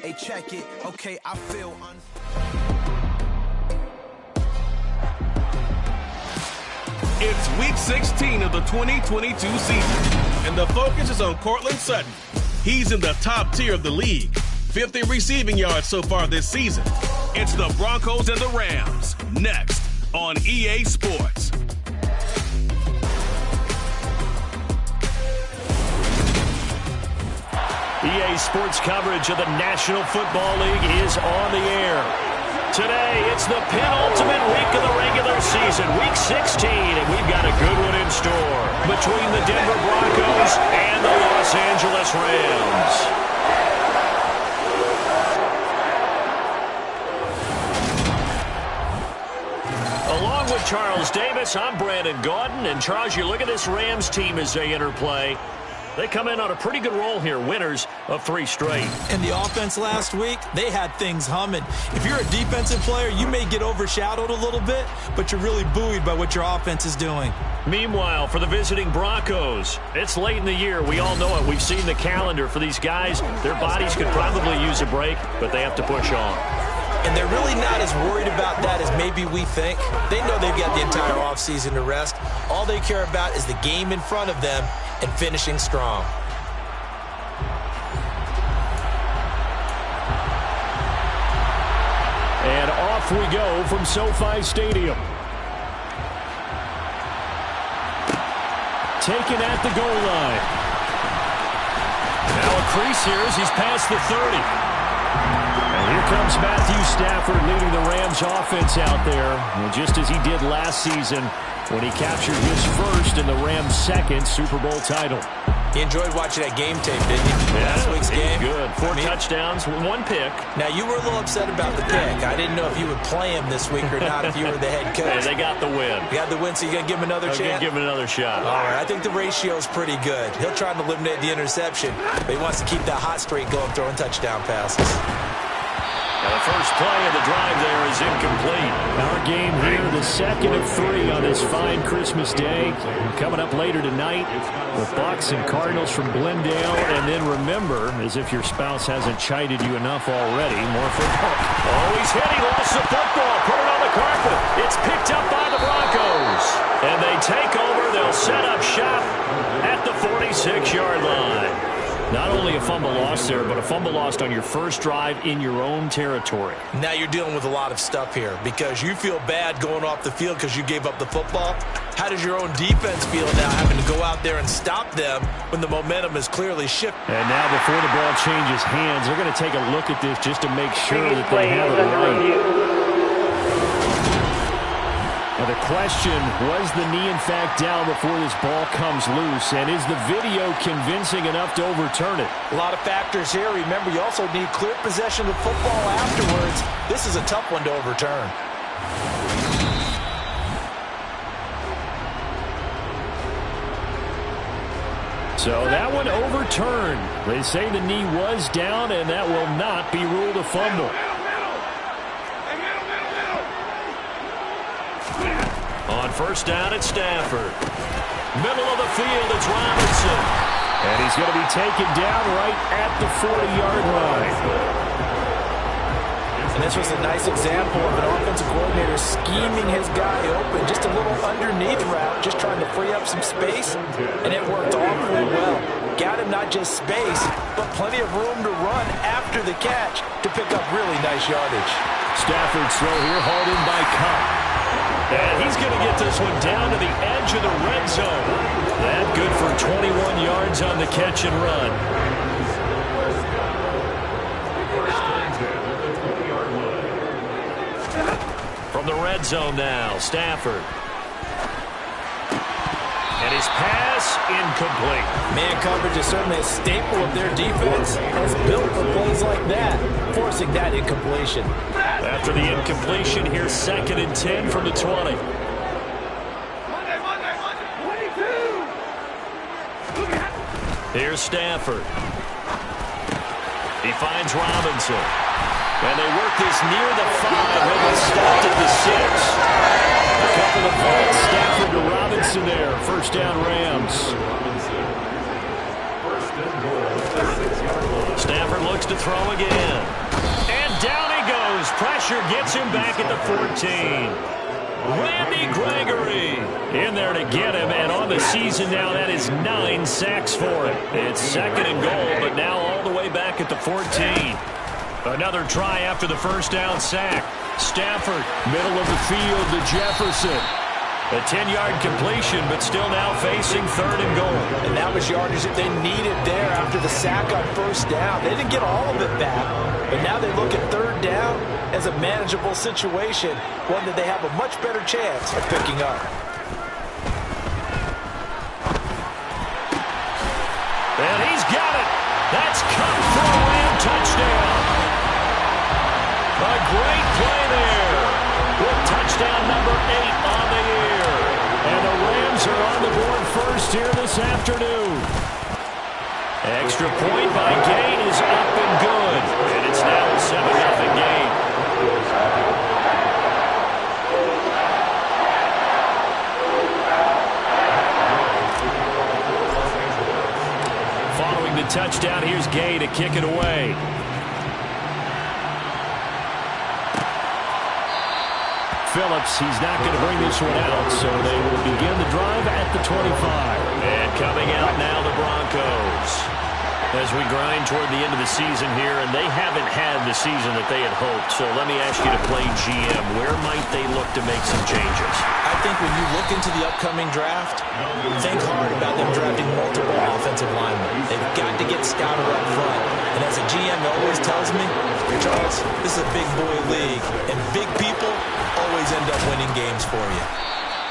Hey, check it. Okay, I feel It's week 16 of the 2022 season, and the focus is on Courtland Sutton. He's in the top tier of the league, 5th in receiving yards so far this season. It's the Broncos and the Rams, next on EA Sports. EA Sports coverage of the National Football League is on the air. Today, it's the penultimate week of the regular season, week 16, and we've got a good one in store between the Denver Broncos and the Los Angeles Rams. Along with Charles Davis, I'm Brandon Gaudin, and Charles, you look at this Rams team as they interplay. They come in on a pretty good roll here, winners of 3 straight. And the offense last week, they had things humming. If you're a defensive player, you may get overshadowed a little bit, but you're really buoyed by what your offense is doing. Meanwhile, for the visiting Broncos, it's late in the year. We all know it. We've seen the calendar for these guys. Their bodies could probably use a break, but they have to push on. And they're really not as worried about that as maybe we think. They know they've got the entire offseason to rest. All they care about is the game in front of them and finishing strong. And off we go from SoFi Stadium. Taken at the goal line. Now a crease here as he's past the 30. And here comes Matthew Stafford leading the Rams offense out there. And just as he did last season when he captured his first and the Rams' second Super Bowl title. You enjoyed watching that game tape, didn't you? Yeah, Last week's game. Good. 4 touchdowns, 1 pick. Now, you were a little upset about the pick. I didn't know if you would play him this week or not if you were the head coach. Hey, they got the win. You got the win, so you got to give him another chance? Give him another shot. All right, I think the ratio's pretty good. He'll try to eliminate the interception, but he wants to keep that hot streak going, throwing touchdown passes. Now the first play of the drive there is incomplete. Our game here, the second of 3 on this fine Christmas day. Coming up later tonight, the Bucs and Cardinals from Glendale. And then remember, as if your spouse hasn't chided you enough already, more football. Oh, he's hit. He lost the football. Put it on the carpet. It's picked up by the Broncos. And they take over. They'll set up shop at the 46-yard line. Not only a fumble lost there, but a fumble lost on your first drive in your own territory. Now you're dealing with a lot of stuff here because you feel bad going off the field because you gave up the football. How does your own defense feel now having to go out there and stop them when the momentum is clearly shifted? And now before the ball changes hands, they're going to take a look at this just to make sure that they have it right. Now the question, was the knee in fact down before this ball comes loose? And is the video convincing enough to overturn it? A lot of factors here. Remember, you also need clear possession of the football afterwards. This is a tough one to overturn. So that one overturned. They say the knee was down, and that will not be ruled a fumble. On first down, it's Stafford. Middle of the field, it's Robinson. And he's going to be taken down right at the 40-yard line. And this was a nice example of an offensive coordinator scheming his guy open. Just a little underneath route, just trying to free up some space. And it worked awfully well. Got him not just space, but plenty of room to run after the catch to pick up really nice yardage. Stafford's throw here, hauled in by Cup. And he's going to get this one down to the edge of the red zone. That good for 21 yards on the catch and run. From the red zone now, Stafford. And his pass incomplete. Man coverage is certainly a staple of their defense. And it's built for plays like that, forcing that incompletion. After the incompletion, here's 2nd and 10 from the 20. Here's Stafford. He finds Robinson. And they work this near the 5. They'll get stopped at the 6. A couple of points. Stafford to Robinson there. First down, Rams. Stafford looks to throw again. And down he goes. Pressure gets him back at the 14. Randy Gregory in there to get him, and on the season now, that is 9 sacks for him. It's second and goal, but now all the way back at the 14. Another try after the first down sack. Stafford, middle of the field to Jefferson. A 10-yard completion, but still now facing third and goal. And that was yardage that they needed there after the sack on first down. They didn't get all of it back, but now they look at third down as a manageable situation, one that they have a much better chance of picking up. And he's got it. That's caught for a Ram touchdown. A great play there with touchdown number 8 on the year. And the Rams are on the board first here this afternoon. Extra point by Gain is up and good. And it's now a 7-0 game. Following the touchdown, here's Gay to kick it away. Phillips, he's not going to bring this one out, so they will begin the drive at the 25. And coming out now, the Broncos. As we grind toward the end of the season here, and they haven't had the season that they had hoped. So let me ask you to play GM. Where might they look to make some changes? I think when you look into the upcoming draft, think hard about them drafting multiple offensive linemen. They've got to get scouted up front. And as a GM always tells me, Charles, this is a big boy league, and big people always end up winning games for you.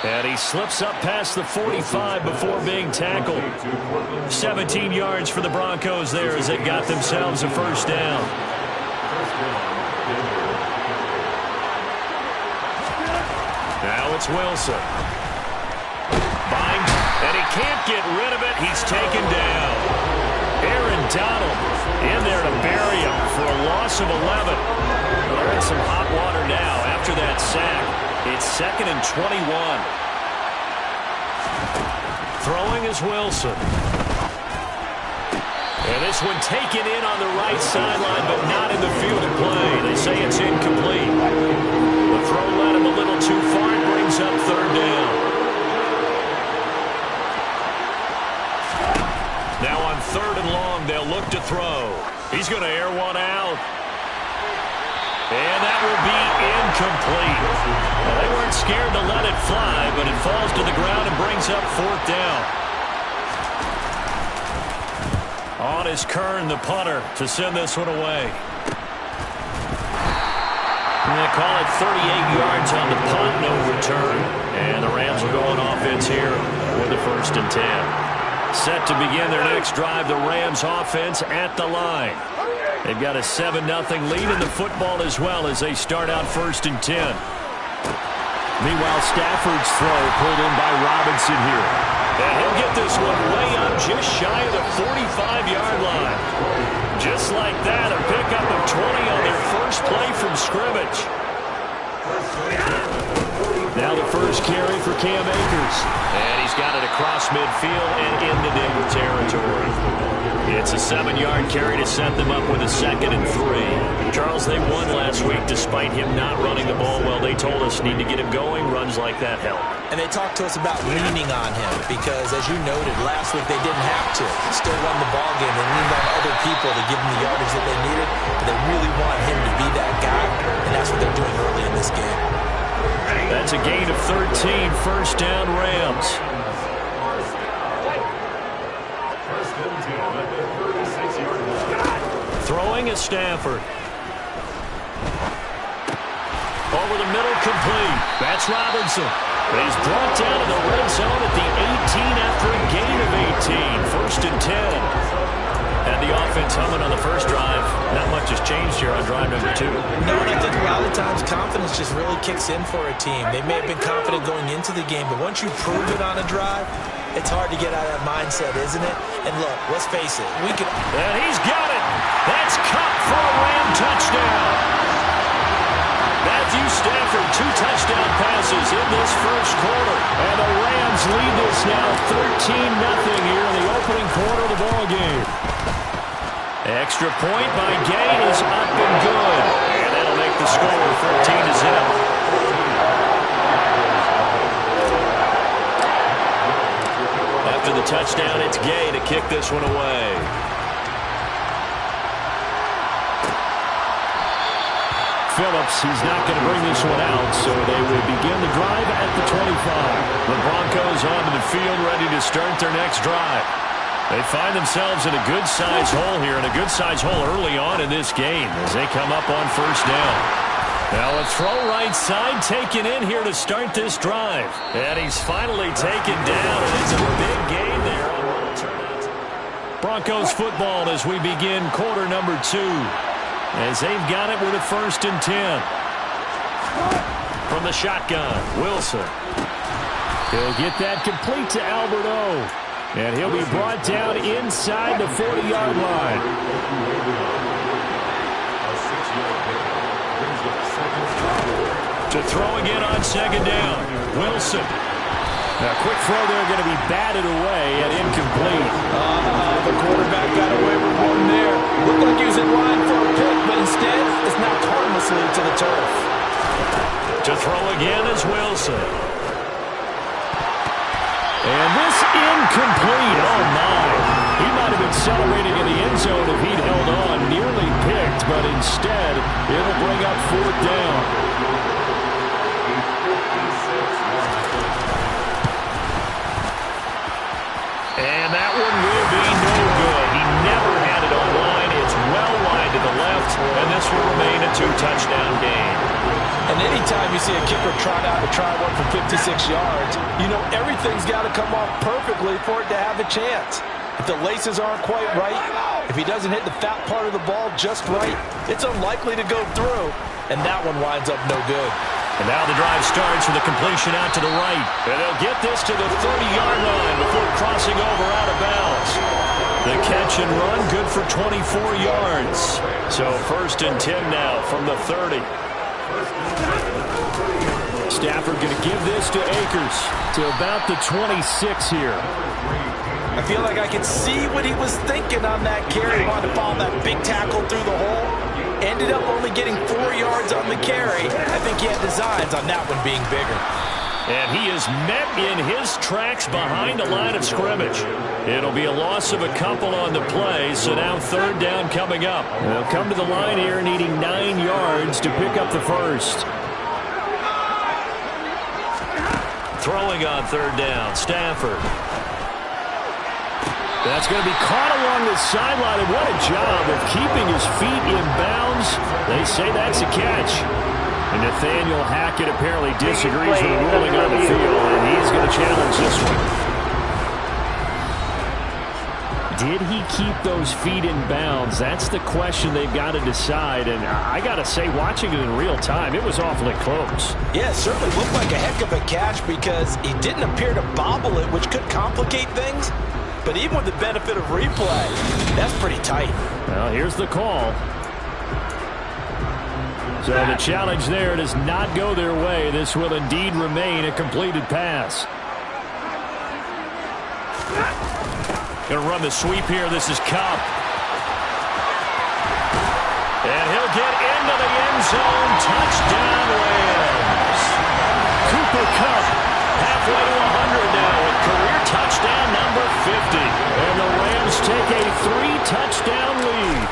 And he slips up past the 45 before being tackled. 17 yards for the Broncos there as they got themselves a first down. Now it's Wilson. Bind, and he can't get rid of it. He's taken down. Aaron Donald in there to bury him for a loss of 11. They're in some hot water now after that sack. It's 2nd and 21. Throwing is Wilson. And this one taken in on the right sideline, but not in the field of play. They say it's incomplete. The throw led him a little too far. It brings up third down. Now on 3rd and long, they'll look to throw. He's going to air one out. And that will be incomplete. Well, they weren't scared to let it fly, but it falls to the ground and brings up 4th down. On is Kern, the punter, to send this one away. And they call it 38 yards on the punt, no return. And the Rams will go on offense here with a 1st and 10. Set to begin their next drive, the Rams offense at the line. They've got a 7-0 lead in the football as well as they start out 1st and 10. Meanwhile, Stafford's throw pulled in by Robinson here. And he'll get this one way up just shy of the 45-yard line. Just like that, a pickup of 20 on their first play from scrimmage. Now the first carry for Cam Akers. And he's got it across midfield and into Denver territory. It's a 7-yard carry to set them up with a 2nd and 3. Charles, they won last week despite him not running the ball well. They told us need to get him going. Runs like that help. And they talked to us about leaning on him because, as you noted, last week they didn't have to. Still won the ball game. They leaned on other people to give them the yardage that they needed. But they really want him to be that guy, and that's what they're doing early in this game. That's a gain of 13, 1st down Rams. Throwing is Stafford. Over the middle, complete. That's Robinson. He's brought down to the red zone at the 18 after a gain of 18. 1st and 10. And the offense humming on the first drive. Not much has changed here on drive number 2. No, and I think a lot of times confidence just really kicks in for a team. They may have been confident going into the game, but once you prove it on a drive, it's hard to get out of that mindset, isn't it? And look, let's face it. And he's got it. That's caught for a Ram touchdown. Matthew Stafford, 2 touchdown passes in this first quarter. And the Rams lead this now 13-0 here in the opening quarter of the ball game. Extra point by Gay is up and good. And that'll make the score 14-0. After the touchdown, it's Gay to kick this one away. Phillips, he's not going to bring this one out, so they will begin the drive at the 25. The Broncos onto the field ready to start their next drive. They find themselves in a good-sized hole here, and a good-sized hole early on in this game as they come up on first down. Now a throw right side taken in here to start this drive. And he's finally taken down, and it's a big gain there on what will turn out. Broncos football as we begin quarter number 2. As they've got it with a 1st and 10. From the shotgun, Wilson. He'll get that complete to Albert O. And he'll be brought down inside the 40-yard line. To throw again on 2nd down, Wilson. Now, quick throw there going to be batted away and incomplete. The quarterback got away with one there. Looked like he was in line for a pick, but instead it's knocked harmlessly to the turf. To throw again is Wilson. And this incomplete. Oh, my. He might have been celebrating in the end zone if he'd held on. Nearly picked, but instead it'll bring up 4th down. And that one will be no good. He never had it on line. It's well wide to the left, and this will remain a 2-touchdown game. And anytime you see a kicker trot out to try one for 56 yards, you know everything's got to come off perfectly for it to have a chance. If the laces aren't quite right, if he doesn't hit the fat part of the ball just right, it's unlikely to go through, and that one winds up no good. And now the drive starts with a completion out to the right. And they'll get this to the 30-yard line before crossing over out of bounds. The catch and run, good for 24 yards. So 1st and 10 now from the 30. Stafford going to give this to Akers to about the 26 here. I feel like I could see what he was thinking on that carry. He wanted to follow that big tackle through the hole. Ended up only getting 4 yards on the carry. I think he had designs on that one being bigger. And he is met in his tracks behind the line of scrimmage. It'll be a loss of a couple on the play, so now 3rd down coming up. They'll come to the line here needing 9 yards to pick up the first. Throwing on 3rd down, Stafford. That's going to be caught along the sideline, and what a job of keeping his feet in bounds. They say that's a catch. And Nathaniel Hackett apparently disagrees with the ruling on the field, and he's going to challenge this one. Did he keep those feet in bounds? That's the question they've got to decide. And I got to say, watching it in real time, it was awfully close. Yeah, it certainly looked like a heck of a catch because he didn't appear to bobble it, which could complicate things. But even with the benefit of replay, that's pretty tight. Well, here's the call. So the challenge there does not go their way. This will indeed remain a completed pass. Going to run the sweep here. This is Kupp. And he'll get into the end zone. Touchdown, Rams. Cooper Kupp halfway to 100 now with career touchdown number 50. And the Rams take a 3-touchdown lead.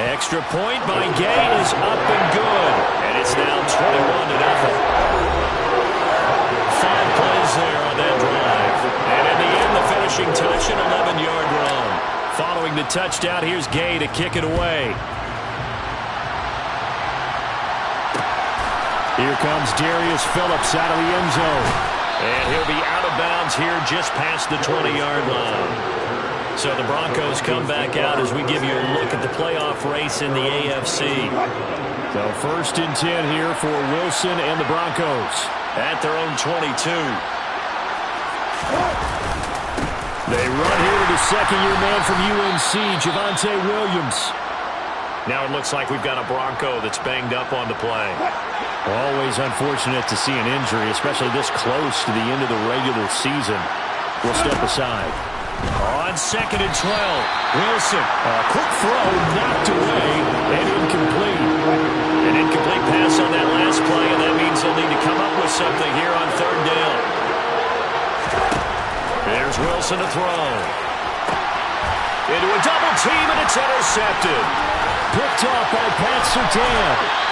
Extra point by Gay is up and good. And it's now 21-0. 5 plays there on that drive. And in the end, the finishing touch, an 11-yard run. Following the touchdown, here's Gay to kick it away. Here comes Darius Phillips out of the end zone. And he'll be out of bounds here just past the 20-yard line. So the Broncos come back out as we give you a look at the playoff race in the AFC. So 1st and 10 here for Wilson and the Broncos at their own 22. They run here to the second-year man from UNC, Javonte Williams. Now it looks like we've got a Bronco that's banged up on the play. Always unfortunate to see an injury, especially this close to the end of the regular season. We'll step aside. On 2nd and 12, Wilson. Quick throw, knocked away, and incomplete. An incomplete pass on that last play, and that means they'll need to come up with something here on 3rd down. There's Wilson to throw. Into a double team, and it's intercepted. Picked off by Pat Surtain.